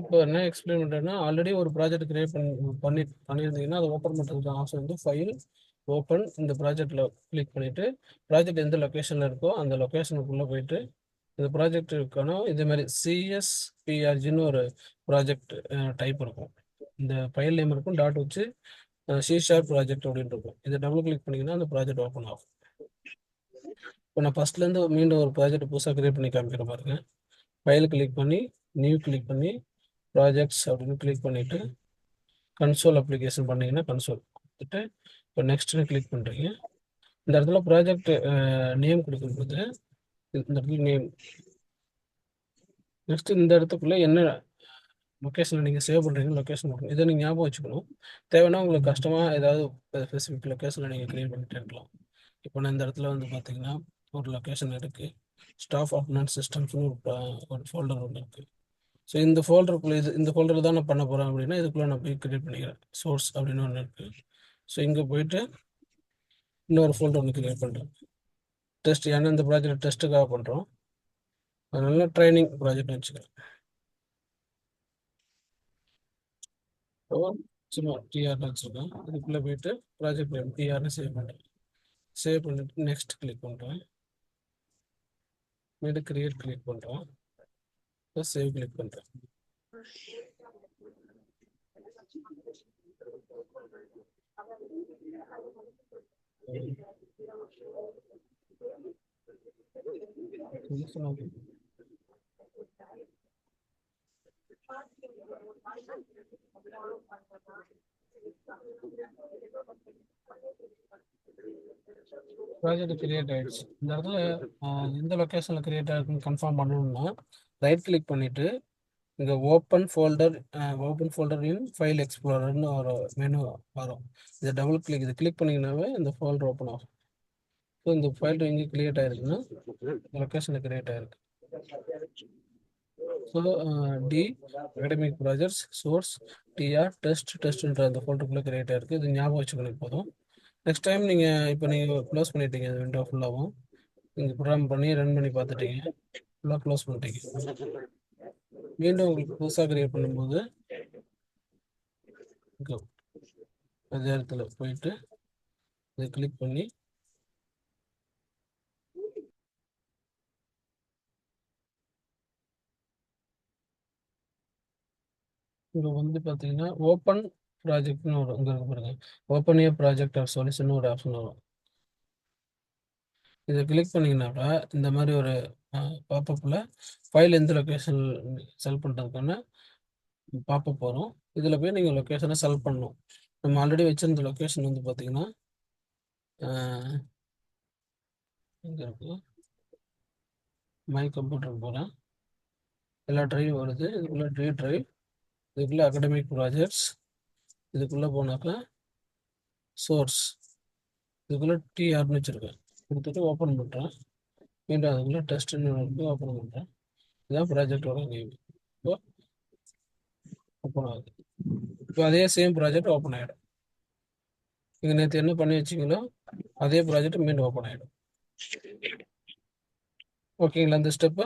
இப்போ என்ன எக்ஸ்பிளைன் பண்ணுறேன்னா, ஆல்ரெடி ஒரு ப்ராஜெக்ட் கிரியேட் பண்ணியிருந்தீங்கன்னா அதை ஓப்பன் பண்ணுறதுக்கு ஆப்ஷன் வந்து ஃபைல் ஓப்பன். இந்த ப்ராஜெக்டில் கிளிக் பண்ணிவிட்டு ப்ராஜெக்ட் எந்த லொக்கேஷனில் இருக்கோ அந்த லொக்கேஷனுக்குள்ளே போயிட்டு இந்த ப்ராஜெக்ட் இருக்கணும். இதே மாதிரி சிஎஸ்பிஆர்ஜின்னு ஒரு ப்ராஜெக்ட் டைப் இருக்கும். இந்த ஃபைல் நேம் இருக்கும், டாட் வச்சு சி ஷார்ப் ப்ராஜெக்ட் அப்படின்னு இருக்கும். இதை டபுள் கிளிக் பண்ணிங்கன்னா அந்த ப்ராஜெக்ட் ஓப்பன் ஆகும். இப்போ நான் ஃபஸ்ட்லேருந்து மீண்டும் ஒரு ப்ராஜெக்ட் புதுசாக கிரியேட் பண்ணி காமிக்கிற பாருங்க. ஃபைல் கிளிக் பண்ணி நியூ கிளிக் பண்ணி ப்ராஜெக்ட்ஸ் அப்படின்னு கிளிக் பண்ணிவிட்டு கன்சோல் அப்ளிகேஷன் பண்ணிங்கன்னா கன்சோல் கொடுத்துட்டு இப்போ நெக்ஸ்ட்னு கிளிக் பண்ணுறீங்க. இந்த இடத்துல ப்ராஜெக்ட் நேம் கொடுக்கும்போது இந்த இடத்துல நேம், நெக்ஸ்ட் இந்த இடத்துக்குள்ளே என்ன லொக்கேஷனில் நீங்கள் சேவ் பண்ணுறீங்க லொக்கேஷன் கொடுக்கணும். இதை நீங்கள் ஞாபகம் வச்சுக்கணும். தேவைன்னா உங்களுக்கு கஷ்டமாக ஏதாவது ஸ்பெசிஃபிக் லொக்கேஷனில் நீங்கள் க்ரியேட் பண்ணிட்டு இருக்கலாம். இப்போ நான் இந்த இடத்துல வந்து பார்த்தீங்கன்னா ஒரு லொக்கேஷன் இருக்குது, ஸ்டாஃப் அட்னன்ஸ் சிஸ்டம்ஸ்னு ஒரு ஃபோல்டர் ஒன்று இருக்குது. ஸோ இந்த ஃபோல்டருக்குள்ளே இந்த ஃபோல்டர் தான் நான் பண்ண போகிறேன் அப்படின்னா இதுக்குள்ளே நான் போய் கிரியேட் பண்ணிக்கிறேன். சோர்ஸ் அப்படின்னு ஒன்று இருக்குது. ஸோ இங்கே போயிட்டு இன்னொரு ஃபோல்டர் ஒன்று கிரியேட் பண்ணுறேன். டெஸ்ட், ஏன்னா இந்த ப்ராஜெக்ட் டெஸ்ட்டுக்காக பண்ணுறோம், அதனால ட்ரைனிங் ப்ராஜெக்ட் வச்சுக்கிறேன். ஸோ சும்மா டிஆர்னு வச்சுருக்கேன். இதுக்குள்ளே போயிட்டு ப்ராஜெக்ட் நேம் டிஆர்னு சேவ் பண்ணுறேன். சேவ் பண்ணிட்டு நெக்ஸ்ட் கிளிக் பண்ணுறேன். மீண்டும் கிரியேட் கிளிக் பண்ணுறேன். சேவ் கிளிக் பண்ணுறேன். ப்ராஜெக்ட் கிரியேட் ஆயிடுச்சு. இந்த இடத்துல எந்த லொக்கேஷனில் கிரியேட் ஆகிருக்குன்னு கன்ஃபார்ம் பண்ணணும்னா ரைட் கிளிக் பண்ணிவிட்டு இங்கே ஓப்பன் ஃபோல்டர் இன் ஃபைல் எக்ஸ்ப்ளோரர்னு ஒரு மெனு வரும். இதை டபுள் கிளிக், இது கிளிக் பண்ணிங்கனாவே இந்த ஃபோல்டர் ஓப்பன் ஆகும். ஸோ இந்த ஃபைல் எங்கே கிரியேட் ஆகிருக்குன்னா லொக்கேஷனில் கிரியேட் ஆகிருக்கு. So D academic projects source DR டெஸ்ட்ன்ற அந்த ஃபோல்டருக்குள்ளே கிரியேட் ஆகிருக்கு. இது ஞாபகம் வச்சுக்கணும் போதும். நெக்ஸ்ட் டைம் நீங்கள் க்ளோஸ் பண்ணிட்டீங்க இந்த விண்டோ ஃபுல்லாகவும், நீங்கள் ப்ரோக்ராம் பண்ணி ரன் பண்ணி பார்த்துட்டீங்க, ஃபுல்லாக க்ளோஸ் பண்ணிட்டீங்க. மீண்டும் உங்களுக்கு புதுசாக கிரியேட் பண்ணும்போது அதே இடத்துல போயிட்டு இதை கிளிக் பண்ணி இங்கே வந்து பார்த்தீங்கன்னா ஓப்பன் ப்ராஜெக்ட்னு ஒரு இங்கே இருக்கு பாருங்க, open A project R solution ஒரு ஆப்ஷன் வரும். இதை கிளிக் பண்ணிங்கனாக்கா இந்த மாதிரி ஒரு பாப்பப்பில் ஃபைல் எந்த லொக்கேஷன் செலக்ட் பண்ணுறதுக்கான பாப்பப் வரும். இதில் போய் நீங்கள் லொக்கேஷனை செலக்ட் பண்ணணும். நம்ம ஆல்ரெடி வச்சுருந்த லொக்கேஷன் வந்து பார்த்தீங்கன்னா இங்கே இருக்கு. மை கம்ப்யூட்டர் போகிறேன், எல்லா ட்ரைவ் வருது. இதுக்குள்ளே ட்ரைவ், இதுக்குள்ளே அகடமிக் ப்ராஜெக்ட்ஸ், இதுக்குள்ளே போனாக்கா சோர்ஸ், இதுக்குள்ளே டிஆர்னு வச்சுருக்கேன். கொடுத்துட்டு ஓப்பன் பண்ணுறேன். மீண்டும் அதுக்குள்ளே டெஸ்ட்னு ஓப்பன் பண்ணுறேன். இதுதான் ப்ராஜெக்டோட நேம். இப்போ ஓப்பன் ஆகுது. இப்போ அதே சேம் ப்ராஜெக்ட் ஓப்பன் ஆகிடும். நீங்கள் நேற்று என்ன பண்ணி வச்சிங்களோ அதே ப்ராஜெக்ட் மீண்டும் ஓப்பன் ஆகிடும். ஓகேங்களா? இந்த ஸ்டெப்பு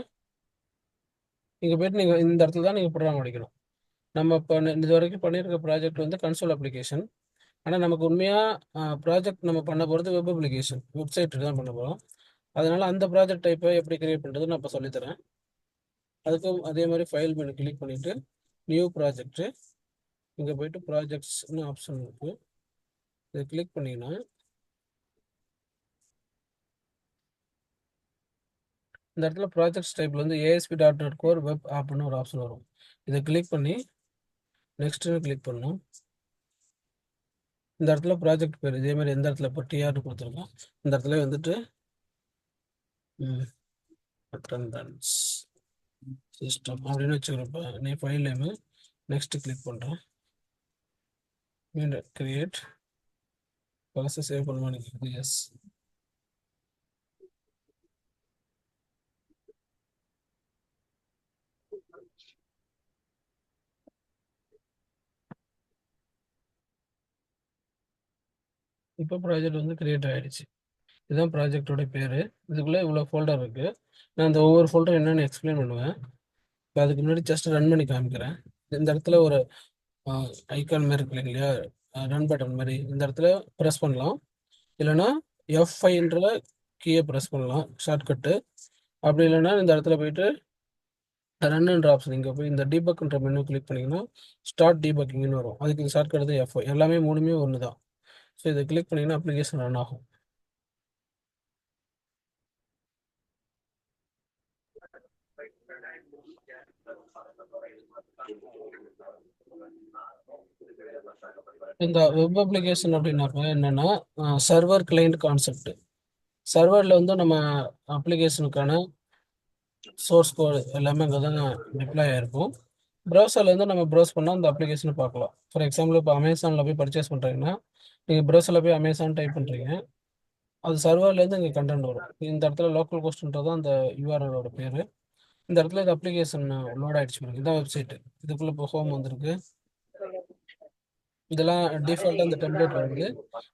நீங்கள் போய்ட்டு நீங்கள் இந்த இடத்துல தான் நீங்கள் ப்ரோக்ராம் அடிக்கணும். நம்ம இப்போ இது வரைக்கும் பண்ணியிருக்க ப்ராஜெக்ட் வந்து கன்சோல் அப்ளிகேஷன். ஆனால் நமக்கு உண்மையாக ப்ராஜெக்ட் நம்ம பண்ண போகிறது வெப் அப்ளிகேஷன், வெப்சைட் தான் பண்ண போகிறோம். அதனால் அந்த ப்ராஜெக்ட் டைப்பை எப்படி கிரியேட் பண்ணுறது நான் இப்போ சொல்லித்தரேன். அதுக்கும் அதே மாதிரி ஃபைல் மெனு கிளிக் பண்ணிவிட்டு நியூ ப்ராஜெக்ட்டு, இங்கே போயிட்டு ப்ராஜெக்ட்ஸ்னு ஆப்ஷன் இருக்குது. இதை கிளிக் பண்ணிங்கன்னா இந்த இடத்துல ப்ராஜெக்ட்ஸ் டைப்பில் வந்து ASP.NET Core வெப் ஆப்னு ஒரு ஆப்ஷன் வரும். இதை கிளிக் பண்ணி நெக்ஸ்ட்னு கிளிக் பண்ணணும். இந்த இடத்துல ப்ராஜெக்ட் பேர் இதே மாதிரி எந்த இடத்துல இப்போ டிஆர்னு கொடுத்துருக்கோம் இந்த இடத்துல வந்துட்டு அட்டண்டன்ஸ் சிஸ்டம் அப்படின்னு வச்சுக்கிறப்ப நீ ஃபைல் நேமு நெக்ஸ்ட் கிளிக் பண்ணுறேன். மீண்டும் கிரியேட் பழசை சேவ் பண்ண நினைக்கிறது. எஸ், இப்போ ப்ராஜெக்ட் வந்து கிரியேட் ஆகிடுச்சு. இதுதான் ப்ராஜெக்டோட பேர். இதுக்குள்ளே இவ்வளோ ஃபோல்டர் இருக்குது. நான் இந்த ஒவ்வொரு ஃபோல்டர் என்னென்னு எக்ஸ்பிளைன் பண்ணுவேன். இப்போ அதுக்கு முன்னாடி ஜஸ்ட் ரன் பண்ணி காமிக்கிறேன். இந்த இடத்துல ஒரு ஐக்கான் மாதிரி இருக்கு இல்லையா, ரன் பட்டன் மாதிரி, இந்த இடத்துல ப்ரெஸ் பண்ணலாம். இல்லைன்னா F5ன்ற கீயை ப்ரெஸ் பண்ணலாம், ஷார்ட்கட்டு. அப்படி இல்லைன்னா இந்த இடத்துல போயிட்டு ரன்ன்ற ஆப்ஷன், இங்கே போய் இந்த டீபக்ன்ற மெனு கிளிக் பண்ணிங்கன்னா ஸ்டார்ட் டீபக்கிங்னு வரும். அதுக்கு ஷார்ட்கட் தான் F5. எல்லாமே மூணுமே ஒன்று தான். ஸோ இதை கிளிக் பண்ணிங்கன்னா அப்ளிகேஷன் ரன் ஆகும். இந்த வெப் அப்ளிகேஷன் அப்படின்னாக்கா என்னன்னா, சர்வர் கிளைண்ட் கான்செப்ட். சர்வரில் வந்து நம்ம அப்ளிகேஷனுக்கான சோர்ஸ் கோடு எல்லாமே அங்கே தான் டிப்ளாய் ஆகிருக்கும். ப்ரௌசரில் வந்து நம்ம ப்ரௌஸ் பண்ணால் அந்த அப்ளிகேஷனை பார்க்கலாம். ஃபார் எக்ஸாம்பிள் இப்போ அமேசானில் போய் பர்ச்சேஸ் பண்ணுறீங்கன்னா, நீங்கள் ப்ரௌசரில் போய் அமேசான் டைப் பண்ணுறீங்க, அது சர்வர்லேருந்து இங்கே கண்டென்ட் வரும். இந்த இடத்துல லோக்கல் கோஸ்ட்ன்றது அந்த யூஆர்எலோட பேர். இந்த இடத்துல இது அப்ளிகேஷன் லோட் ஆகிடுச்சு பாருங்க. இதான் வெப்சைட்டு. இதுக்குள்ளே இப்போ ஹோம் வந்திருக்கு. இதெல்லாம் டிஃபால்ட்டாக இந்த டெம்ப்ளேட் வருது.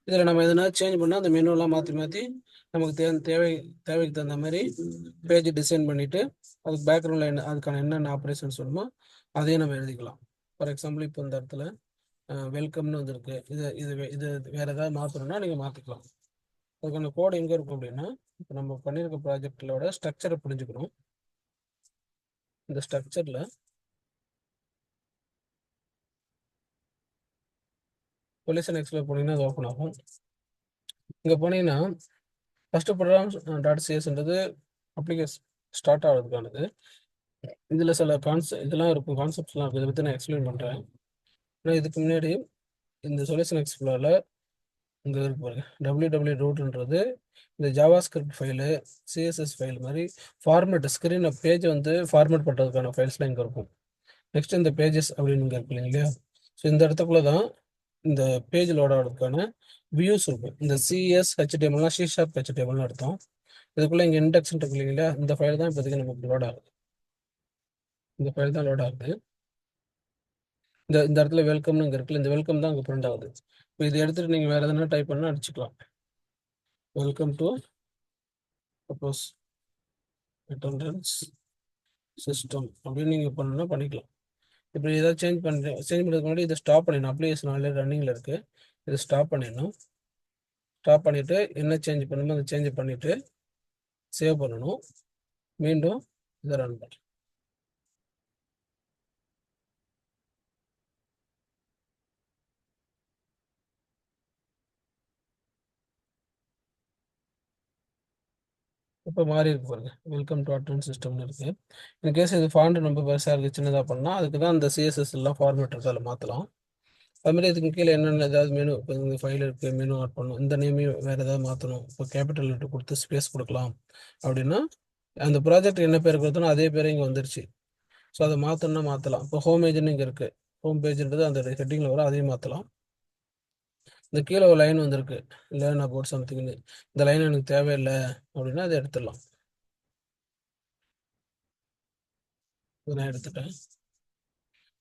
இதில் நம்ம எதனா சேஞ்ச் பண்ணால் அந்த மெனுலாம் மாற்றி மாற்றி நமக்கு தேவைக்கு தகுந்த மாதிரி பேஜ் டிசைன் பண்ணிவிட்டு அதுக்கு பேக்ரவுண்டில் அதுக்கான என்னென்ன ஆப்ரேஷன்ஸ் வேணுமோ அதையும் நம்ம எழுதிக்கலாம். ஃபார் எக்ஸாம்பிள் இப்போ இந்த இடத்துல வெல்கம்னு வந்துருக்கு. இது வேறு ஏதாவது மாற்றணும்னா நீங்கள் மாற்றிக்கலாம். அதுக்கான கோடு எங்கே இருக்கும் அப்படின்னா, இப்போ நம்ம பண்ணியிருக்க ப்ராஜெக்டோட ஸ்ட்ரக்சரை புரிஞ்சுக்கணும். இந்த ஸ்ட்ரக்சரில் சொல்யூஷன் எக்ஸ்ப்ளோர் போனீங்கன்னா அது ஓப்பன் ஆகும். இங்கே போனீங்கன்னா ஃபஸ்ட்டு ப்ரோக்ராம்ஸ் டாட் சிஎஸ்ன்றது அப்ளிகேஷன் ஸ்டார்ட் ஆகிறதுக்கானது. இதில் சில இதெல்லாம் இருக்கும், கான்செப்ட்ஸ்லாம் இருக்குது. இதை பற்றி நான் எக்ஸ்பிளைன் பண்ணுறேன். ஆனால் இதுக்கு முன்னாடி இந்த சொல்யூஷன் எக்ஸ்ப்ளோரில் இங்கே இருக்கு பாருங்க, www ரூட்ன்றது இந்த Java script file, CSS file மாதிரி ஃபார்மேட் ஸ்க்ரீனை பேஜை வந்து ஃபார்மேட் பண்ணுறதுக்கான ஃபைல்ஸ்லாம் இங்கே இருக்கும். நெக்ஸ்ட் இந்த பேஜஸ் அப்படின்னு இங்கே இருக்கு இல்லையா, ஸோ இந்த இடத்துக்குள்ள தான் இந்த பேஜ் லோட் ஆகிறதுக்கான வியூஸ் இருக்கும். இந்த சிஎஸ் ஹெச்டிஎம்எல்லாம் சி ஷார்ப் ஹெச்டிஎம்எல்னு அர்த்தம். இதுக்குள்ளே இங்கே இண்டெக்ஸ் இருக்கு இல்லைங்களா, இந்த ஃபைல் தான் இப்போதைக்கு நமக்கு லோட் ஆகுது. இந்த ஃபைல் தான் லோட் ஆகுது. இந்த இடத்துல வெல்கம்னு இங்கே இருக்குல்ல, இந்த வெல்கம் தான் அங்கே பிரிண்ட் ஆகுது. இப்போ இதை எடுத்துகிட்டு நீங்கள் வேறு எதனா டைப் பண்ணால் அடிச்சுக்கலாம். Welcome to suppose attendance system அப்படின்னு நீங்கள் பண்ணணும்னா பண்ணிக்கலாம். இப்போ ஏதாவது சேஞ்ச் பண்ணுறதுக்கு முன்னாடி இதை ஸ்டாப் பண்ணிடணும். அப்ளிகேஷன் ஆல்ரெடி ரன்னிங்கில் இருக்குது. இதை ஸ்டாப் பண்ணிடணும். ஸ்டாப் பண்ணிவிட்டு என்ன சேஞ்ச் பண்ணணுமோ அதை சேஞ்ச் பண்ணிவிட்டு சேவ் பண்ணணும். மீண்டும் இதை ரன் பண்ணணும். இப்போ மாறி இருக்கு பாருங்க, வெல்கம் டு அட்டெண்டன்ஸ் சிஸ்டம்னு இருக்குது. இன் கேஸ் இது ஃபாண்ட் ரொம்ப பெருசாக இருக்குது, சின்னதாக பண்ணால் அதுக்கு தான் அந்த சிஎஸ்எஸ் எல்லாம் ஃபார்மேட் இருக்குது, அதில் மாற்றலாம். அதுமாதிரி இதுக்கு கீழே என்னென்ன ஏதாவது மெனு, இப்போ இந்த ஃபைல் இருக்குது, மெனு ஆட் பண்ணணும், இந்த நேமையும் வேறு ஏதாவது மாற்றணும், இப்போ கேபிட்டல் லெட்டர் கொடுத்து ஸ்பேஸ் கொடுக்கலாம் அப்படின்னா அந்த ப்ராஜெக்ட் என்ன பேர் கொடுத்தனோ அதே பேர் இங்கே வந்துருச்சு. ஸோ அதை மாற்றணும்னா மாற்றலாம். இப்போ ஹோம் பேஜ்னு இங்கே இருக்குது, ஹோம் பேஜ்ன்றது அந்த ஹெட்டிங்கில் வரும், அதையும் மாற்றலாம். இந்த கீழே ஒரு லைன் வந்திருக்கு, லேர்ன் அபவுட் சம்திங்னு, இந்த லைன் எனக்கு தேவையில்லை அப்படின்னா அதை எடுத்துடலாம். இதை நான் எடுத்துட்டேன்.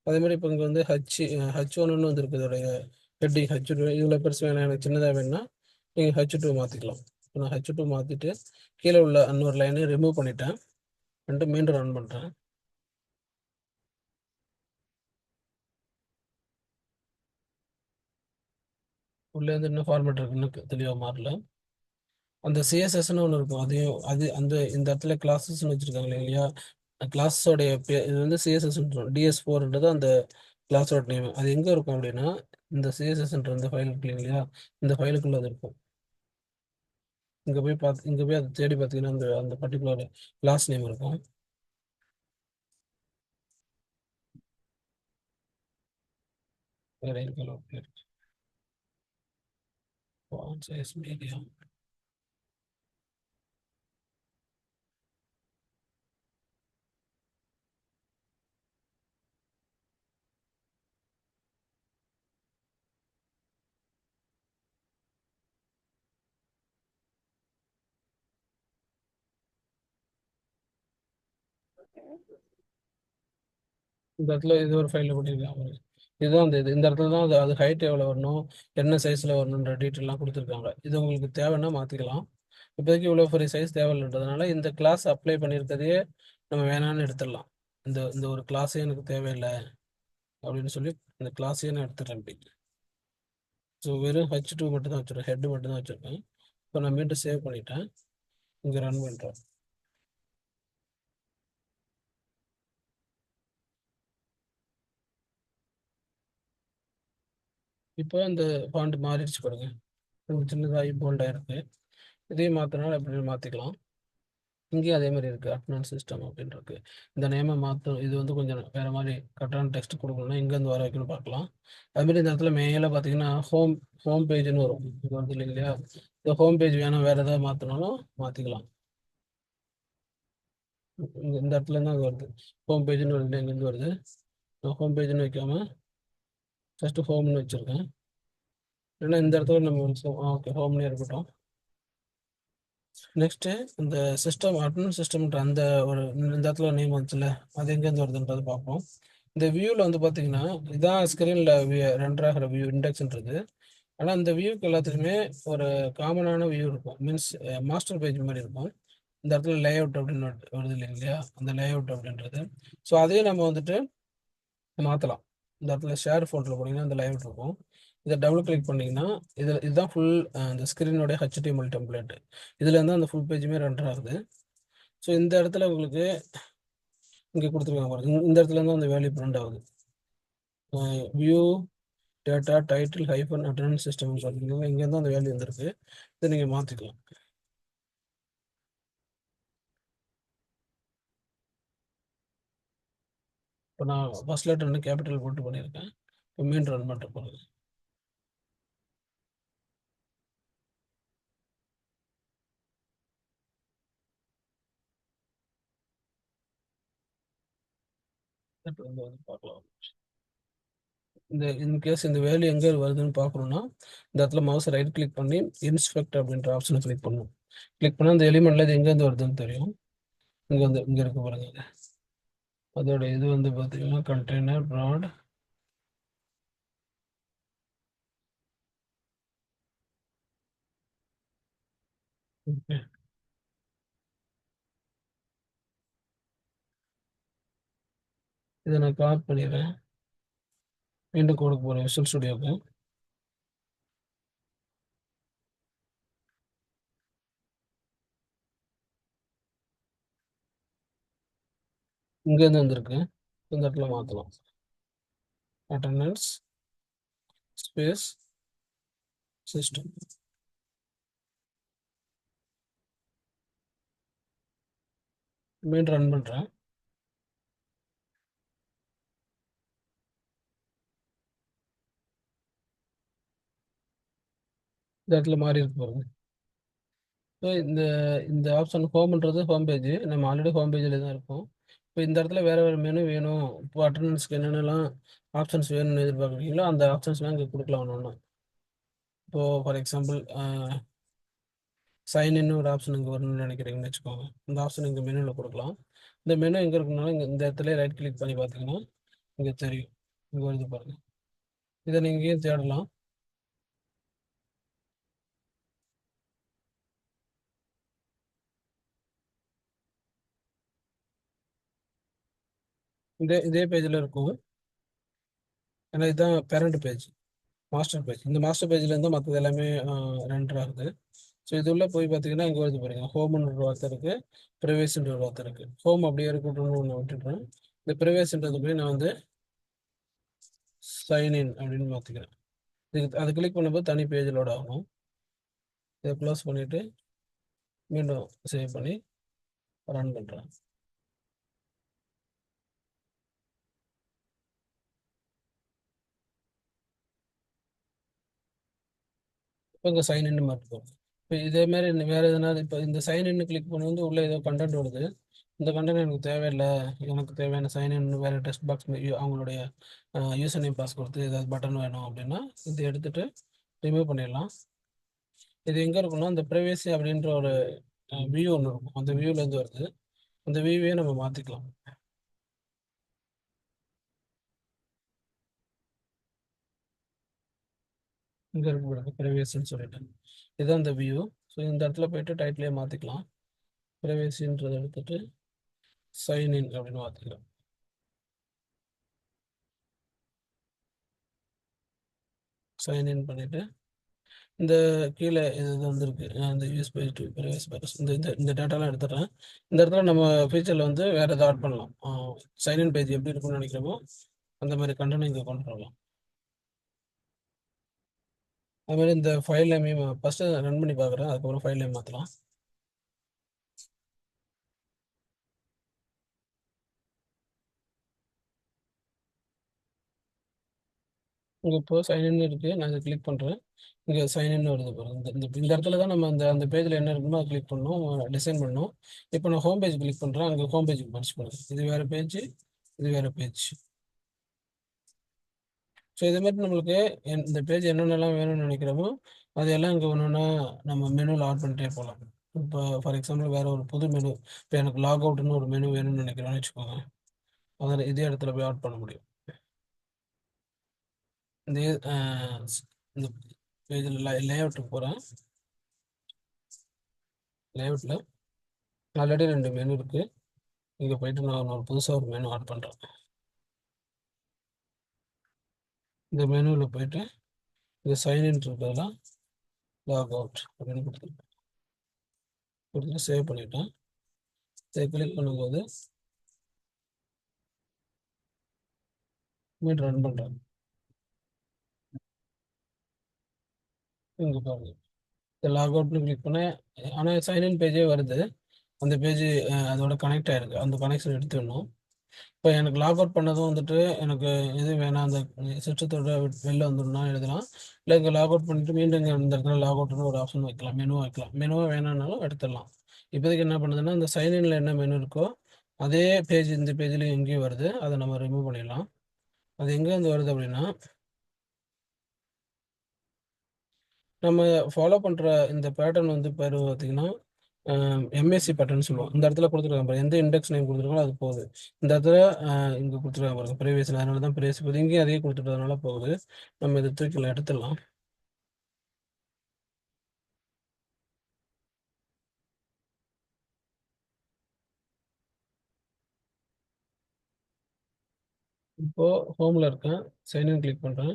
அதே மாதிரி இப்போ இங்கே வந்து H1ன்னு வந்துருக்கு, இதோடைய ஹெட்டிங் H2. இவ்வளோ பெருசு வேணும், எனக்கு சின்னதாக வேணும்னா நீங்கள் H2 மாற்றிக்கலாம். இப்போ நான் H2 மாற்றிட்டு கீழே உள்ள இன்னொரு லைனை ரிமூவ் பண்ணிட்டேன். மீண்டும் ரன் பண்ணுறேன். உள்ளே வந்து இன்னும் ஃபார்மேட் இருக்குன்னு தெளிவாக மாறல. அந்த சிஎஸ்எஸ்ன்னு ஒன்று இருக்கும், அதையும் அந்த இந்த இடத்துல கிளாஸஸ்ன்னு வச்சுருக்காங்க இல்லையா, கிளாஸோடைய இது வந்து சிஎஸ்எஸ் DS4ன்றது அந்த கிளாஸோட நேம். அது எங்கே இருக்கும் அப்படின்னா இந்த சிஎஸ்எஸ்ன்ற இந்த ஃபைல் இருக்கு இல்லையா, இந்த ஃபைலுக்குள்ளே அது இருக்கும். இங்கே போய் அதை தேடி பார்த்தீங்கன்னா அந்த அந்த பர்டிகுலர் கிளாஸ் நேம் இருக்கும். வேற மீடியா. இந்த இடத்துல இது ஒரு ஃபைலில் போட்டிருக்காங்க. இதுதான் இந்த இடத்துல தான் அது ஹைட் எவ்வளோ வரணும், என்ன சைஸில் வரணுன்ற டீட்டெயிலாம் கொடுத்துருக்காங்க. இது உங்களுக்கு தேவைன்னா மாற்றிக்கலாம். இப்போதைக்கு இவ்வளோ பெரிய சைஸ் தேவையில்லைன்றதுனால இந்த கிளாஸ் அப்ளை பண்ணியிருக்கதையே நம்ம வேணான்னு எடுத்துடலாம். இந்த இந்த ஒரு கிளாஸே எனக்கு தேவையில்லை அப்படின்னு சொல்லி இந்த கிளாஸையே நான் எடுத்துடுறேன் இப்படி. ஸோ வெறும் H2 மட்டும் தான் வச்சுருக்கேன், ஹெட் மட்டும் தான் வச்சுருக்கேன். இப்போ நான் மீண்டும் சேவ் பண்ணிட்டேன், இங்கே ரன் பண்ணுறேன். இப்போ இந்த ஃபாண்ட் மாறிடுச்சு பாருங்க, கொஞ்சம் சின்னதாகி போல்டாக இருக்கு. இதே மாற்றினாலும் எப்படி மாற்றிக்கலாம். இங்கேயும் அதே மாதிரி இருக்குது, அட்டனன்ஸ் சிஸ்டம் அப்படின்னு இருக்கு. இந்த நேமை மாற்றும், இது வந்து கொஞ்சம் வேறு மாதிரி கரெக்டான டெக்ஸ்ட் கொடுக்கணும்னா இங்கேருந்து வர வைக்கணும் பார்க்கலாம். அதுமாரி இந்த இடத்துல மேலே பார்த்தீங்கன்னா ஹோம் பேஜ்னு வரும், இது வந்து இல்லைங்களா. இந்த ஹோம் பேஜ் வேணால் வேறு ஏதாவது மாற்றினாலும் மாற்றிக்கலாம். இந்த இடத்துல இருந்து அது வருது, ஹோம் பேஜ்னு வருது, இங்கேருந்து வருது. நான் ஹோம் பேஜ்னு வைக்காம ஃபஸ்ட்டு ஹோம்னு வச்சுருக்கேன். ஏன்னா இந்த இடத்துல நம்ம ஓகே ஹோம்னே இருக்கட்டும். நெக்ஸ்ட்டு இந்த சிஸ்டம் அட்மின் சிஸ்டம்ன்ற அந்த ஒரு இந்த இடத்துல நேம் வந்துச்சுல்ல, அது எங்கேருந்து வருதுன்றது பார்ப்போம். இந்த வியூவில் வந்து பார்த்தீங்கன்னா இதான் ஸ்க்ரீனில் ரெண்டர் ஆகிற வியூ இண்டெக்ஸ்ன்றது. ஆனால் இந்த வியூக்கு எல்லாத்துக்குமே ஒரு காமனான வியூ இருக்கும், மீன்ஸ் மாஸ்டர் பேஜ் மாதிரி இருக்கும். இந்த இடத்துல லே அவுட் அப்படின்னு வருது இல்லைங்களா, அந்த லே அவுட் அப்படின்றது. ஸோ அதையும் நம்ம வந்துட்டு மாற்றலாம். இந்த இடத்துல ஷேர் ஃபோல்டரில் போனீங்கன்னா இந்த லே அவுட் இருக்கும். இதை டபுள் கிளிக் பண்ணிங்கன்னா இதுதான் ஃபுல் அந்த ஸ்க்ரீனோடைய HTML டெம்ப்ளேட். இதுல இருந்து அந்த ஃபுல் பேஜுமே ரெண்டர் ஆகுது. ஸோ இந்த இடத்துல உங்களுக்கு இங்கே கொடுத்துருக்காங்க பாருங்க, இந்த இடத்துல இருந்து அந்த வேல்யூ பிரிண்ட் ஆகுது. View data title hyphen attendance system பார்த்தீங்கன்னா இங்கேருந்து அந்த வேல்யூ வந்துருக்கு. இதை நீங்கள் மாற்றிக்கலாம். இப்போ நான் ஃபர்ஸ்ட் லெட்டர் வந்து கேபிட்டல் போட்டு பண்ணியிருக்கேன். இப்போ மீன் ரன் பண்ணுற போகிறது. இப்போ வந்து பார்க்கலாம். இந்த இன்கேஸ் இந்த வேல்யூ எங்கே வருதுன்னு பார்க்கணும்னா இந்த இடத்துல மவுஸ் ரைட் கிளிக் பண்ணி இன்ஸ்பெக்ட் அப்படின்ற ஆப்ஷனை கிளிக் பண்ணணும். கிளிக் பண்ணால் அந்த எலிமெண்ட்ல இது எங்கேருந்து வருதுன்னு தெரியும். இங்கே வந்து இங்கே இருக்க பாருங்க, அதோட இது வந்து பார்த்தீங்கன்னா கண்டெய்னர் ப்ராட். ஓகே, இதை நான் காப்பி பண்ணிடுறேன், மீண்டும் கொடுக்க போகிறேன் விஷுவல் ஸ்டுடியோக்கு. இங்கேருந்து வந்திருக்கு, இந்த இடத்துல மாற்றலாம். Attendance space system. மீண்டும் ரன் பண்ணுறேன். இந்த இடத்துல மாறி இருக்கு பாருங்க. ஸோ இந்த இந்த ஆப்ஷன் ஹோம்ன்றது ஹோம் பேஜ், நம்ம ஆல்ரெடி ஹோம் பேஜில் தான் இருக்கும். இப்போ இந்த இடத்துல வேறு வேறு மெனு வேணும், இப்போ அட்டண்டன்ஸ்க்கு என்னென்னலாம் ஆப்ஷன்ஸ் வேணும்னு எதிர்பார்க்குறீங்களோ அந்த ஆப்ஷன்ஸ்லாம் இங்கே கொடுக்கலாம் ஒன்று ஒன்று. இப்போது ஃபார் எக்ஸாம்பிள் சைன் ஒரு ஆப்ஷன் இங்கே வரணும்னு நினைக்கிறீங்கன்னு வச்சுக்கோங்க, இந்த ஆப்ஷன் இங்கே மெனுவில் கொடுக்கலாம். இந்த மெனு எங்கே இருக்குனாலும் இங்கே இந்த இடத்துல ரைட் கிளிக் பண்ணி பார்த்தீங்கன்னா இங்கே தெரியும், இங்கே வருது பாருங்கள். இதை நீங்கள் இங்கேயும் தேடலாம். இதே பேஜில் இருக்கும், ஏன்னா இதுதான் பேரண்ட் பேஜ், மாஸ்டர் பேஜ். இந்த மாஸ்டர் பேஜ்லேருந்து மற்றது எல்லாமே ரெண்டர் ஆகுது. ஸோ இது உள்ள போய் பார்த்தீங்கன்னா இங்கே வருது பாருங்க, ஹோம்னு ஒரு வார்த்தை இருக்குது, ப்ரைவேசின்ற ஒரு வார்த்தை இருக்குது. ஹோம் அப்படியே இருக்கட்டும்னு ஒன்று விட்டுடுறேன். இந்த ப்ரைவேசின்றது போய் நான் வந்து சைன்இன் அப்படின்னு மாற்றிக்கிறேன். இதுக்கு அதை கிளிக் பண்ணும்போது தனி பேஜ் லோட் ஆகும். இதை க்ளோஸ் பண்ணிவிட்டு மீண்டும் சேவ் பண்ணி ரன் பண்ணுறேன். இப்போ இங்கே சைன்இன் மாற்றிப்போம். இப்போ இதே மாதிரி வேறு எதனா இப்போ இந்த சைன்இன் கிளிக் பண்ணி வந்து உள்ளே ஏதோ கண்டென்ட் வருது, இந்த கண்டென்ட் எனக்கு தேவையில்லை, எனக்கு தேவையான சைன்இன் வேறு டெக்ஸ்ட் பாக்ஸ் அவங்களுடைய யூசர் நேம் பாஸ் கொடுத்து ஏதாவது பட்டன் வேணும் அப்படின்னா இதை எடுத்துகிட்டு ரிமூவ் பண்ணிடலாம். இது எங்கே இருக்குன்னா இந்த ப்ரைவேசி அப்படின்ற ஒரு வியூ ஒன்று இருக்கும், அந்த வியூலேருந்து வருது. அந்த வியூவே நம்ம மாற்றிக்கலாம். இங்கே இருக்க ப்ரைவேசின்னு சொல்லிட்டு இதுதான் இந்த வியூ. ஸோ இந்த இடத்துல போயிட்டு டைட்டிலே மாற்றிக்கலாம். ப்ரைவேசின்றதை எடுத்துட்டு சைன் இன் அப்படின்னு மாற்றிக்கலாம். சைன் இன் பண்ணிவிட்டு இந்த கீழே இது வந்துருக்கு இந்த use page to privacy purpose இந்த இந்த டேட்டாலாம் எடுத்துடுறேன். இந்த இடத்துல நம்ம ஃபீச்சரில் வந்து வேறு எதாவது ஆட் பண்ணலாம். சைன்இன் பேஜ் எப்படி இருக்குன்னு நினைக்கிறோமோ அந்த மாதிரி கண்டென்ட் இங்கே கொண்டு வரலாம். அதுமாதிரி இந்த ஃபைல் நேமையும் ஃபஸ்ட்டு ரன் பண்ணி பார்க்குறேன், அதுக்கப்புறம் ஃபைல் நேம் மாற்றலாம். இங்கே இப்போ சைன்இன் இருக்குது, நான் இதை கிளிக் பண்ணுறேன். இங்கே சைன்இன் வருது பாருங்க. இந்த இடத்துல தான் நம்ம அந்த பேஜில் என்ன இருக்குமோ அதை கிளிக் பண்ணணும், டிசைன் பண்ணணும். இப்போ நான் ஹோம் பேஜ் கிளிக் பண்ணுறேன், அங்கே ஹோம் பேஜுக்கு மடிச்சு பண்ணுறேன். இது வேறு பேஜ், இது வேறு பேஜ். ஸோ இதே மாதிரி நம்மளுக்கு இந்த பேஜ் என்னென்னலாம் வேணும்னு நினைக்கிறோமோ அதையெல்லாம் இங்கே ஒன்று ஒன்றா நம்ம மெனுவில் ஆட் பண்ணிட்டே போகலாம். இப்போ ஃபார் எக்ஸாம்பிள் வேறு ஒரு புது மெனு, இப்போ எனக்கு லாக் அவுட்னு ஒரு மெனு வேணும்னு நினைக்கிறேன்னு வச்சுக்கோங்க. அதில் இதே இடத்துல போய் ஆட் பண்ண முடியும். இந்த இந்த பேஜில் லேஅவுட்டுக்கு போகிறேன். லேஅவுட்டில் ஆல்ரெடி 2 மெனு இருக்குது. இங்கே போயிட்டு நான் ஒரு புதுசாக ஒரு மெனு ஆட் பண்ணுறேன். இந்த மெனுவில் போயிட்டு இந்த சைன்இன் இருக்கிறதெல்லாம் லாக் அவுட் அப்படின்னு கொடுத்துட்டு சேவ் பண்ணிவிட்டேன். இதை கிளிக் பண்ணும்போது மீட் ரன் பண்ணுறேன். இங்கே பாருங்கள், இந்த லாக் அவுட்னு கிளிக் பண்ணேன். ஆனால் சைன்இன் பேஜே வருது. அந்த பேஜ் அதோட கனெக்ட் ஆகிருக்கு, அந்த கனெக்ஷன் எடுத்துடணும். இப்போ எனக்கு லாக் அவுட் பண்ணதும் வந்துட்டு எனக்கு எது வேணாம், அந்த சிஸ்டத்தோட வெளில வந்துடணும் எழுதலாம். இல்லை இங்கே லாக் அவுட் பண்ணிட்டு மீண்டும் இங்கே இந்த இடத்துல லாக் அவுட்னு ஒரு ஆப்ஷன் வைக்கலாம், மெனுவாக வைக்கலாம். மெனுவாக வேணாம்னாலும் எடுத்துடலாம். இப்போதைக்கு என்ன பண்ணுதுன்னா இந்த சைன்இன்ல என்ன மெனு இருக்கோ அதே பேஜ் இந்த பேஜ்லேயும் எங்கேயும் வருது, அதை நம்ம ரிமூவ் பண்ணிடலாம். அது எங்கேருந்து வருது அப்படின்னா நம்ம ஃபாலோ பண்ணுற இந்த பேட்டர்ன் வந்து பேர் பார்த்தீங்கன்னா எம்எஸ்சி பேட்டர்ன் சொல்லுவோம். இந்த இடத்துல கொடுத்துருக்காங்க பாருங்க, எந்த இண்டெக்ஸ் நேம் கொடுத்துருக்காங்களோ அது போகுது. இந்த இடத்துல இங்கே கொடுத்துருக்காங்க பாருங்க ப்ரைவேசி, அதனால தான் ப்ரைவேசி போகுது. இங்கேயும் அதே கொடுத்துட்டதுனால போகுது. நம்ம இதை தூக்கில எடுத்துடலாம். இப்போ ஹோமில் இருக்கேன், சைன்இன் கிளிக் பண்ணுறேன்,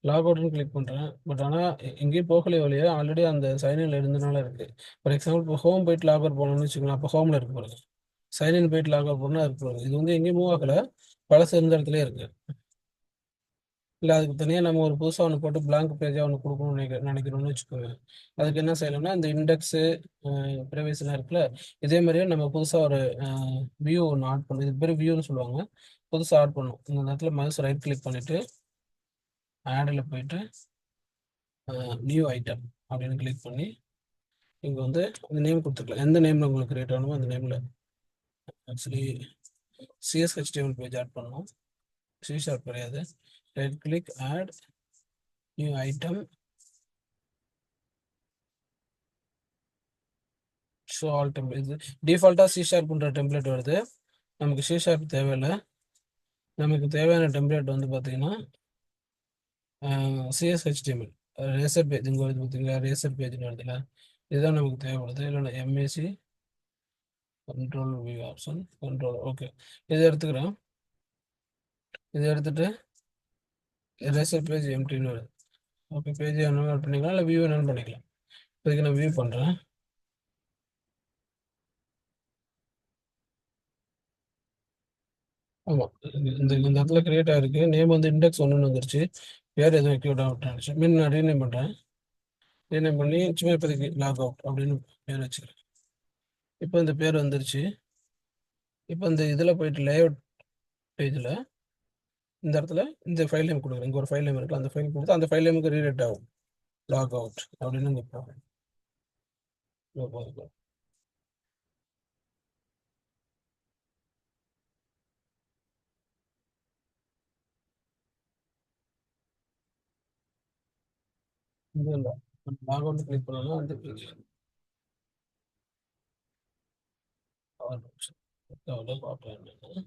லாக் அவுட்னு கிளிக் பண்ணுறேன். பட் ஆனால் எங்கேயும் போகலையே வழியே, ஆல்ரெடி அந்த சைன்இன்ல இருந்தனால இருக்குது. ஃபார் எக்ஸாம்பிள் இப்போ ஹோம் போயிட்டு லாக் அவுட் போகணும்னு வச்சுக்கலாம். அப்போ ஹோமில் இருக்கு பாருங்க, சைன்இன் போயிட்டு லாக் அவுட் பண்ணால் இருக்கு பாருங்க. இது வந்து எங்கேயும் மூவ் ஆகலை, பழசு இருந்த இடத்துலயே இருக்குது. இல்லை அதுக்கு தனியாக நம்ம ஒரு புதுசாக ஒன்று போட்டு பிளாங்க் பேஜாக ஒன்று கொடுக்கணும்னு நினைக்கிறோம்னு வச்சுக்கோங்க. அதுக்கு என்ன செய்யலாம்னா இந்த இண்டெக்ஸு ப்ரைவேசிலாம் இருக்குல்ல, இதே மாதிரியே நம்ம புதுசாக ஒரு வியூ ஒன்று ஆட் பண்ணணும். இது பேர் வியூன்னு சொல்லுவாங்க. புதுசாக ஆட் பண்ணணும். இந்த இடத்துல மவுஸ் ரைட் கிளிக் பண்ணிவிட்டு ஆடில் போயிட்டு நியூ ஐட்டம் அப்படின்னு கிளிக் பண்ணி இங்கே வந்து இந்த நேம் கொடுத்துக்கலாம். எந்த நேமில் உங்களுக்கு கிரியேட் ஆகணுமோ அந்த நேமில். ஆக்சுவலி சிஎஸ்ஹெச்டிஎம்எல் பேஜ் ஆட் பண்ணணும், சி ஷார்ப் கிடையாது. Right click add new item, show all template. இது டிஃபால்ட்டாக சி ஷார்ப்ன்ற டெம்ப்ளேட் வருது. நமக்கு சி ஷார்ப் தேவையில்லை. நமக்கு தேவையான டெம்ப்ளேட் வந்து பார்த்தீங்கன்னா சிஎஸ்ஹெச்டிஎம்எல் ரேசர் பேஜ். இங்கே வருது பார்த்தீங்களா, ரேசர் பேஜ்னு வருதுல்ல, இதுதான் நமக்கு தேவைப்படுது. இல்லைன்னா MAC control V option control. Okay, இதை எடுத்துக்கிறேன். இதை எடுத்துட்டு ரேசர் பேஜ் எம்டின்னு வருது. ஓகே, பேஜ் என்ன பண்ணிக்கலாம், இல்லை வியூ என்னன்னு பண்ணிக்கலாம். இதுக்கு நான் வியூ பண்ணுறேன். ஆமாம், இந்த இடத்துல கிரியேட் ஆகிருக்கு. நேம் வந்து இண்டெக்ஸ் 1ன்னு வந்துருச்சு. பேர் எதுவும் வைக்க விடாம மீன் நான் ரீநேம் பண்ணுறேன். ரீநேம் பண்ணி சும்மா இப்போதைக்கு லாக் அவுட் அப்படின்னு பேர் வச்சுக்கிறேன். இப்போ இந்த பேர் வந்துருச்சு. இப்போ இந்த இதில் போயிட்டு லேஅவுட் பேஜில் இந்த இடத்துல இந்த ஃபைல் நேம் கொடுக்குறேன். இங்கே ஒரு ஃபைல் நேம் இருக்குல்ல, அந்த ஃபைல் கொடுத்து அந்த ஃபைல் நேமுக்கு ரீடேட் ஆகும் லாக் அவுட் அப்படின்னு இங்கே போகும். இது இல்லை, லாக் அவுட் கிளிக் பண்ணலாம் அந்த பேஜ் பார்க்கலாம்.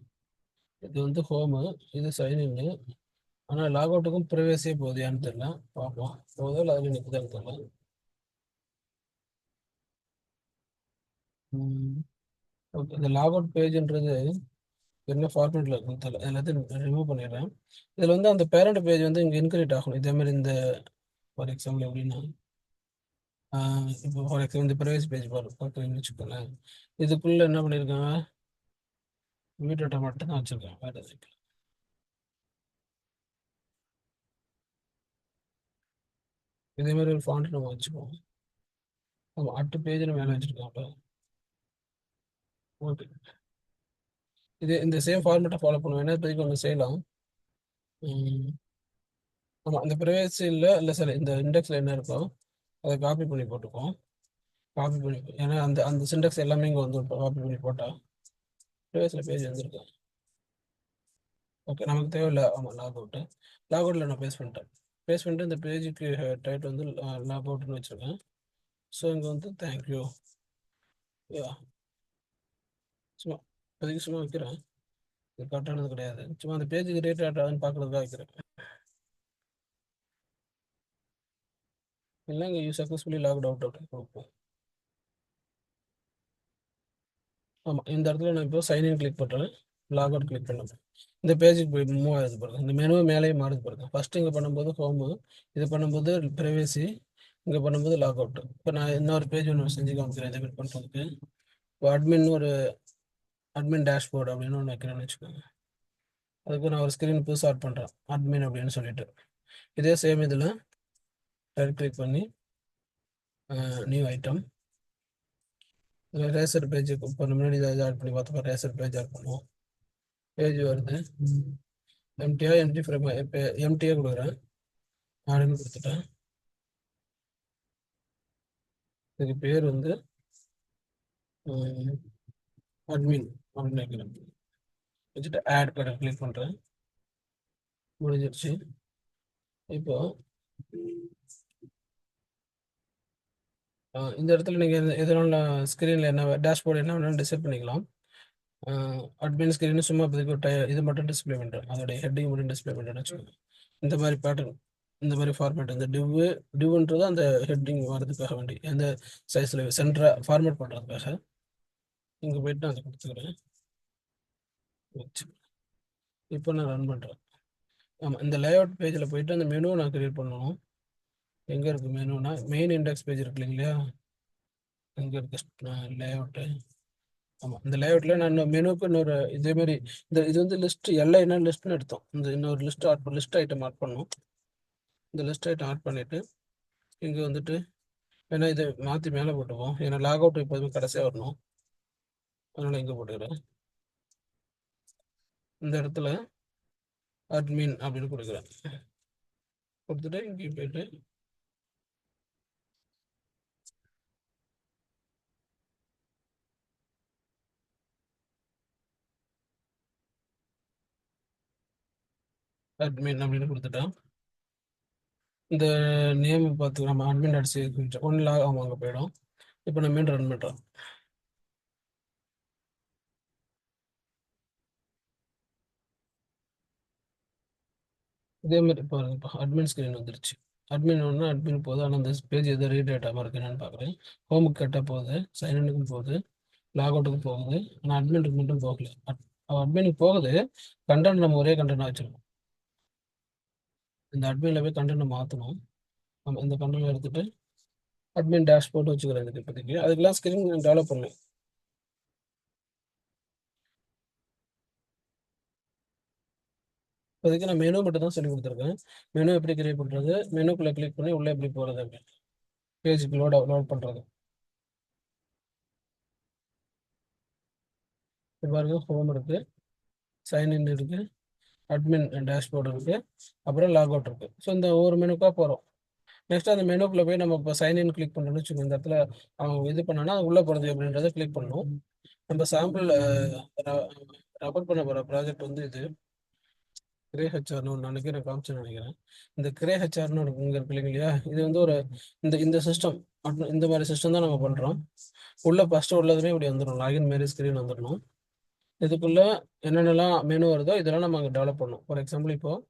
இது வந்து ஹோமு, இது சைன்இன்னு. ஆனால் லாக் அவுட்டுக்கும் ப்ரைவேசியே போகுது, ஏன்னு தெரியல. பார்ப்போம், போதோ இல்லை அதில் நிற்குதான்னு தெரியல. ஓகே, இந்த லாக் அவுட் பேஜ்ன்றது என்ன ஃபார்மேட்டில் இருக்கும் தெரியல, எல்லாத்தையும் ரிமூவ் பண்ணிடுறேன். இதில் வந்து அந்த பேரண்ட் பேஜ் வந்து இங்கே இன்க்ரீட் ஆகணும். இதே மாதிரி இந்த ஃபார் எக்ஸாம்பிள் எப்படின்னா இப்போ ஃபார் எக்ஸாம்பிள் இந்த ப்ரைவேசி பேஜ் பார்க்குறீங்கன்னு வச்சுக்கோங்களேன். இதுக்குள்ளே என்ன பண்ணியிருக்காங்க, வீடியோ டேட்டா மட்டும் தான் வச்சுருக்காங்க, வேறு எதுவும் இல்லை. இதே மாதிரி ஒரு ஃபாண்ட் நம்ம வச்சுக்குவோம். ஆமாம், அட்டு பேஜில் மேலே வச்சுருக்காங்க. ஓகே, இது இந்த சேம் ஃபார்மேட்டை ஃபாலோ பண்ணுவோம். என்ன இப்போதைக்கு ஒன்று செய்யலாம். ஆமாம், இந்த ப்ரைவேசியில் இல்லை சார், இந்த இண்டெக்ஸில் என்ன இருக்கோ அதை காப்பி பண்ணி போட்டுப்போம். காப்பி பண்ணி, ஏன்னா அந்த அந்த சிண்டெக்ஸ் எல்லாமே இங்கே வந்து காப்பி பண்ணி போட்டால் ப்ரைவேசியில் பேஜ் வந்துருக்கு. ஓகே, நமக்கு தேவையில்லை. ஆமாம், லாக் அவுட்டு. லாக் அவுட்டில் நான் பேஸ்ட் பண்ணிட்டேன். பேஸ்ட் பண்ணிட்டு இந்த பேஜுக்கு டைட் வந்து லாக் அவுட்னு வச்சுருக்கேன். ஸோ இங்கே வந்து தேங்க்யூ. யா, சும்மா இப்போதைக்கு சும்மா வைக்கிறேன். இது கரெக்டானது கிடையாது, சும்மா அந்த பேஜுக்கு ரேட் ஆட்டாதுன்னு பார்க்குறதுக்காக வைக்கிறேன். இல்லை, இங்கே யூ சக்ஸஸ்ஃபுல்லி லாக்ட் அவுட் அப்படின்னு கொடுப்போம். ஆமாம், இந்த இடத்துல நான் இப்போ சைன்இன் கிளிக் பண்ணுறேன், லாக் அவுட் கிளிக் பண்ணேன். இந்த பேஜுக்கு போய் மூவ் ஆகுது பாருங்க, இந்த மெனு மேலேயே மாறுது பாருங்க. ஃபர்ஸ்ட் இங்கே பண்ணும்போது ஹோமு, இது பண்ணும்போது ப்ரைவேசி, இங்கே பண்ணும்போது லாக் அவுட். இப்போ நான் இன்னொரு பேஜ் ஒன்று செஞ்சு காமிக்கிறேன் இதே மாதிரி பண்ணுறதுக்கு. இப்போ அட்மின் டேஷ்போர்டு அப்படின்னு ஒன்று வைக்கிறேன்னு வச்சுக்கோங்க. அதுக்கு நான் ஒரு ஸ்க்ரீன் புதுசு ஸ்டார்ட் பண்ணுறேன், அட்மின் அப்படின்னு சொல்லிட்டு. இதே சேம் இதில் ரைட் கிளிக் பண்ணி நியூ ஐட்டம், இதில் ரேசர் பேஜ் இப்போ முன்னாடி இதை ஆட் பண்ணி பார்த்தோம், ரேசர் பேஜ் ஆட் பண்ணுவோம். பேஜ் வருது, எம்டி ஃப்ரேம் இப்போ எம்டியாக கொடுக்குறேன், ஆடுன்னு கொடுத்துட்டேன். இதுக்கு பேர் வந்து அட்மின் அப்படின்னு வைக்கிறேன். வச்சுட்டு ஆட் பட்டன் கிளிக் பண்ணுறேன், முடிஞ்சிருச்சு. இப்போ இந்த இடத்துல நீங்கள் எதனால ஸ்க்ரீனில் என்ன டேஷ்போர்டு என்ன வேணாலும் டிசைட் பண்ணிக்கலாம். அட்மின் ஸ்க்ரீன் சும்மா இப்போதைக்கு ஒரு இது மட்டும் டிஸ்பிளே பண்ணுறேன், அதோடைய ஹெட்டிங் மட்டும் டிஸ்பிளே பண்ணுறேன்னு வச்சுக்கோங்க. இந்த மாதிரி பேட்டர்ன், இந்த மாதிரி ஃபார்மேட், இந்த டிவ்ன்றது அந்த ஹெட்டிங் வரதுக்காக வேண்டி எந்த சைஸில் சென்டராக ஃபார்மேட் பண்ணுறதுக்காக இங்கே போயிட்டு நான் அதை கொடுத்துக்கிறேன். வச்சு இப்போ நான் ரன் பண்ணுறேன். ஆமாம், இந்த லேஅவுட் பேஜில் போயிட்டு அந்த மெனுவை நான் கிரியேட் பண்ணணும். எங்கே இருக்குது மெனுனா, மெயின் இண்டெக்ஸ் பேஜ் இருக்கு இல்லைங்களா, எங்கே இருக்கு லேஅவுட்டு. ஆமாம், இந்த லேஅவுட்டில் நான் இன்னும் மெனுக்கு இன்னொரு இதேமாரி இது வந்து லிஸ்ட் எல்லாம் என்ன லிஸ்ட்னு எடுத்தோம். இந்த இன்னொரு லிஸ்ட் ஐட்டம் ஆட் பண்ணோம். இந்த லிஸ்ட் ஐட்டம் ஆட் பண்ணிவிட்டு இங்கே வந்துட்டு ஏன்னா இதை மாற்றி மேலே போட்டுவோம், ஏன்னா லாக் அவுட் எப்போதுமே கடைசியாக வரணும். அதனால் இங்கே போட்டுக்கிறேன். இந்த இடத்துல அட்மின் அப்படின்னு கொடுக்குறேன். கொடுத்துட்டு இங்கே போயிட்டு அட்மின் அப்படின்னு கொடுத்துட்டேன். இந்த நேம் பார்த்து நம்ம அட்மின் அடிச்சு ஒன்று லாக் ஆகும், அங்கே போயிடும். இப்போ நான் மீண்டும் ரன் பண்ணுறேன். இதே மாதிரி பாருங்க, இப்போ அட்மின் ஸ்க்ரீன் வந்துருச்சு. அட்மின் ஒன்று அட்மின் போகுது, ஆனால் அந்த பேஜ் எதோ ரீட் ஆகாமல் இருக்கு என்னன்னு பார்க்குறேன். ஹோமுக்கு கரெக்டாக போகுது, சைன்இனுக்கும் போகுது, லாக் அவுட்டுக்கும் போகுது, ஆனால் அட்மினுக்கு மட்டும் போகல. அட்மினுக்கு போகுது, கண்டென்ட் நம்ம ஒரே கண்டென்ட் வச்சிருக்கோம். இந்த அட்மினில் போய் கண்டென்ட் மாற்றணும். நம்ம இந்த கண்டென்ட் எடுத்துட்டு அட்மின் டேஷ்போர்ட் வச்சுக்கிறேன். இதுக்கு இப்போதைக்கு அதுக்கெல்லாம் ஸ்க்ரீன் டெவலப் பண்ணேன். இப்போதைக்கு நான் மெனு மட்டும் தான் சொல்லி கொடுத்துருக்கேன். மெனு எப்படி கிரியேட் பண்ணுறது, மெனுக்குள்ளே கிளிக் பண்ணி உள்ளே எப்படி போகிறது, அப்படி பேஜுக்கு லோட் பண்ணுறது. இப்போ பாருங்க, ஹோம் இருக்குது, சைன்இன் இருக்குது, அட்மின் டேஷ்போர்டு இருக்குது, அப்புறம் லாக் அவுட் இருக்குது. ஸோ இந்த ஒவ்வொரு மெனுக்காக போகிறோம். நெக்ஸ்ட் அந்த மெனுக்குள்ளே போய் நம்ம இப்போ சைன்இன் கிளிக் பண்ணுறோம்னு வச்சுக்கோங்க. இந்த இடத்துல அவங்க இது பண்ணோன்னா உள்ளே போகிறது அப்படின்றத கிளிக் பண்ணணும். நம்ம சாம்பிள் ரெஃபர் பண்ண போகிற ப்ராஜெக்ட் வந்து இது கிரே ஹெச்ஆர்னு ஒன்று அன்றைக்கி நான் காமிச்சேன்னு நினைக்கிறேன். இந்த கிரே ஹெச்ஆர்னு ஒரு இங்கே இருக்கு இல்லைங்களா, இது வந்து ஒரு இந்த சிஸ்டம், இந்த மாதிரி சிஸ்டம் தான் நம்ம பண்ணுறோம். உள்ளே ஃபஸ்ட்டு உள்ளதுமே இப்படி வந்துடும், லாகின் மாரி ஸ்க்ரீன் வந்துடணும். இதுக்குள்ளே என்னென்னலாம் மெனு வருதோ இதெல்லாம் நம்ம அங்கே டெவலப் பண்ணணும். ஃபார் எக்ஸாம்பிள் இப்போது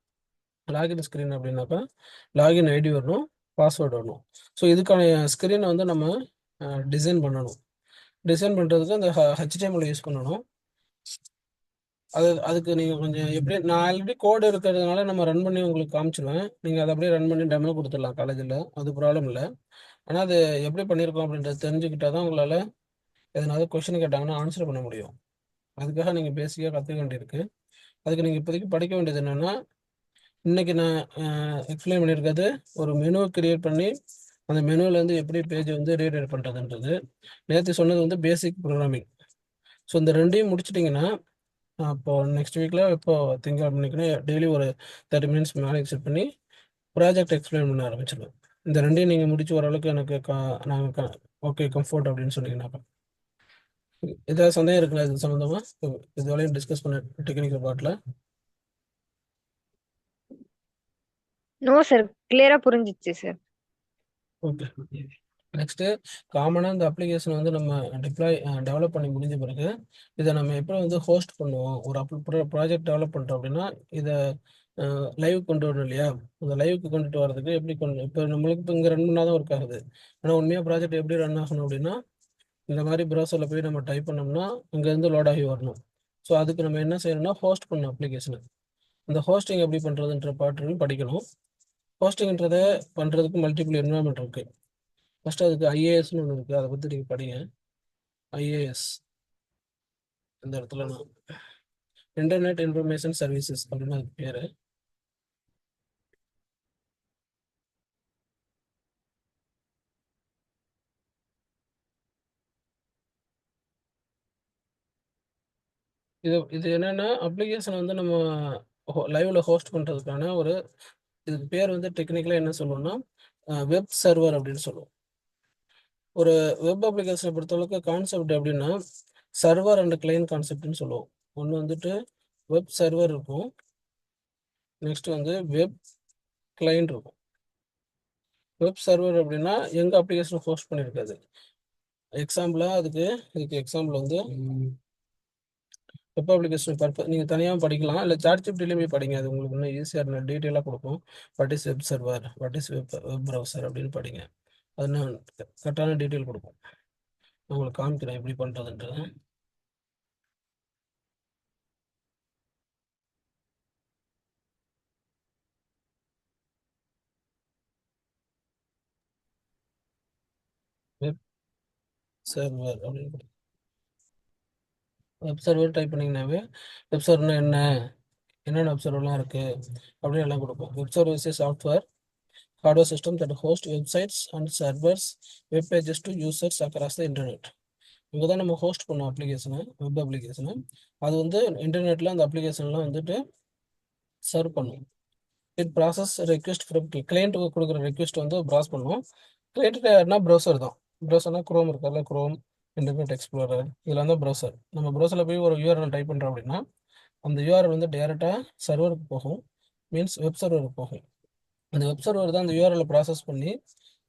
லாகின் ஸ்க்ரீன் அப்படின்னாக்கா லாகின் ஐடி வரணும், பாஸ்வேர்டு வரணும். ஸோ இதுக்கான ஸ்க்ரீனை வந்து நம்ம டிசைன் பண்ணணும். டிசைன் பண்ணுறதுக்கு அந்த HTML யூஸ் பண்ணணும். அதுக்கு நீங்கள் கொஞ்சம் எப்படி, நான் ஆல்ரெடி கோடு இருக்கிறதுனால நம்ம ரன் பண்ணி உங்களுக்கு காமிச்சிடுவேன். நீங்கள் அதை அப்படியே ரன் பண்ணி டெமோ கொடுத்துடலாம் காலேஜில், அது ப்ராப்ளம் இல்லை. ஆனால் அது எப்படி பண்ணியிருக்கோம் அப்படின்றத தெரிஞ்சுக்கிட்டால் தான் உங்களால் எதனாவது கொஷின் கேட்டாங்கன்னா ஆன்சர் பண்ண முடியும். அதுக்காக நீங்கள் பேசிக்காக கற்றுக்க வேண்டியிருக்கு. அதுக்கு நீங்கள் இப்போதைக்கு படிக்க வேண்டியது என்னென்னா, இன்றைக்கி நான் எக்ஸ்பிளைன் பண்ணியிருக்கிறது ஒரு மெனுவை கிரியேட் பண்ணி அந்த மெனுவிலேருந்து எப்படி பேஜ் வந்து ரீடைட் பண்ணுறதுன்றது. நேற்று சொன்னது வந்து பேசிக் ப்ரோக்ராமிங். ஸோ இந்த ரெண்டையும் முடிச்சிட்டிங்கன்னா அப்போ நெக்ஸ்ட் வீக்கில் இப்போ திங்கக்கிழமை டெய்லி ஒரு 30 மினிட்ஸ் மேலே செட் பண்ணி ப்ராஜெக்ட் எக்ஸ்பிளைன் பண்ண ஆரம்பிச்சிடுவேன். இந்த ரெண்டையும் நீங்கள் முடிச்சு ஓரளவுக்கு எனக்கு நாங்கள் ஓகே கம்ஃபர்ட் அப்படின்னு சொன்னீங்கன்னாக்கா. ஏதாவது சந்தேகம் இருக்குல்ல இது சம்மந்தமாக? இது வரையும் டிஸ்கஸ் பண்ண டெக்னிக்கல் பார்ட்டில். நோ சார், கிளியரா புரிஞ்சிச்சு சார். ஓகே. நெக்ஸ்ட்டு காமனாக இந்த அப்ளிகேஷன் வந்து நம்ம டெவலப் பண்ணி முடிஞ்ச பிறகு இதை நம்ம எப்படி வந்து ஹோஸ்ட் பண்ணுவோம். ஒரு ப்ராஜெக்ட் டெவலப் பண்ணுறோம் அப்படின்னா இதை லைவ் கொண்டு வரணும் இல்லையா? இந்த லைவுக்கு கொண்டுட்டு வரதுக்கு எப்படி இப்போ நம்மளுக்கு இப்போ இங்கே ரன் பண்ணால் தான் ஒர்க் ஆகுது. ஆனால் உண்மையாக ப்ராஜெக்ட் எப்படி ரன் ஆகணும் அப்படின்னா இந்த மாதிரி ப்ரௌசரில் போய் நம்ம டைப் பண்ணோம்னா இங்கேருந்து லோட் ஆகி வரணும். ஸோ அதுக்கு நம்ம என்ன செய்யணும்னா ஹோஸ்ட் பண்ணணும் அப்ளிகேஷனை. அந்த ஹோஸ்டிங் எப்படி பண்ணுறதுன்ற பாட்டையும் படிக்கணும். ஹோஸ்டிங்ன்றதை பண்ணுறதுக்கு மல்டிபிள் என்வரான்மெண்ட் இருக்குது. ஃபஸ்ட்டு அதுக்கு ஐஏஎஸ்னு ஒன்று இருக்குது, அதை பற்றி நீங்கள் படிங்க. ஐஏஎஸ் இந்த இடத்துல நான் இன்டர்நெட் இன்ஃபர்மேஷன் சர்வீசஸ் அப்படின்னு அதுக்கு பேர். இது என்னென்னா அப்ளிகேஷன் வந்து நம்ம லைவில் ஹோஸ்ட் பண்ணுறதுக்கான ஒரு, இதுக்கு பேர் வந்து டெக்னிக்கலாக என்ன சொல்லுவோம்னா வெப் சர்வர் அப்படின்னு சொல்லுவோம். ஒரு வெப் அப்ளிகேஷனை பொறுத்தளவுக்கு கான்செப்ட் எப்படின்னா சர்வர் அண்ட் கிளைண்ட் கான்செப்ட்னு சொல்லுவோம். ஒன்று வந்துட்டு வெப் சர்வர் இருக்கும், நெக்ஸ்ட் வந்து வெப் கிளைண்ட் இருக்கும். வெப் சர்வர் அப்படின்னா எங்கள் அப்ளிகேஷன் ஹோஸ்ட் பண்ணியிருக்காது. எக்ஸாம்பிளாக இதுக்கு எக்ஸாம்பிள் வந்து வெப் அப்ளிகேஷன் பர்பஸ் நீங்கள் தனியாக படிக்கலாம், இல்லை சாட்ஜிபிட்டிலையும் போய் படிங்க. அது உங்களுக்கு இன்னும் ஈஸியாக டீட்டெயிலாக கொடுக்கும். What is web server, what is web browser அப்படின்னு படிங்க. அது நான் கரெக்டான டீட்டெயில் கொடுக்கும். நான் உங்களுக்கு காமிக்கிறேன் எப்படி பண்ணுறதுன்றது. வெப் சர்வர் அப்படின்னு வெப் சர்வர் டைப் பண்ணிங்கனாவே வெப் சர்வர்னா என்னென்ன வெப் சர்வர்லாம் இருக்குது அப்படின்னு எல்லாம் கொடுக்கும். Web service is software hardware system that host websites and servers web pages to users across the internet. இங்கே தான் நம்ம ஹோஸ்ட் பண்ணோம் அப்ளிகேஷனை, வெப் அப்ளிகேஷனை. அது வந்து இன்டர்நெட்டில் அந்த அப்ளிகேஷன்லாம் வந்துட்டு சர்வ் பண்ணும். இட் ப்ராசஸ் ரெக்வெஸ்ட் ஃப்ரம் கிளைண்ட்டுக்கு கொடுக்குற ரெக்வெஸ்ட் வந்து ப்ராஸ் பண்ணும். கிளைண்ட்டு யாருன்னா ப்ரௌசர் தான். ப்ரௌசர்னா குரோம் இருக்கார்ல, குரோம், இன்டர்நெட் எக்ஸ்ப்ளோரர், இதெல்லாம் தான் ப்ரௌசர். நம்ம ப்ரௌசரில் போய் ஒரு யூஆர்எல் டைப் பண்ணுறோம் அப்படின்னா அந்த யூஆர்எல் வந்து டேரெக்டாக சர்வருக்கு போகும், மீன்ஸ் வெப் சர்வருக்கு போகும். அந்த வெப் சர்வர் தான் அந்த யூஆர்எல் ப்ராசஸ் பண்ணி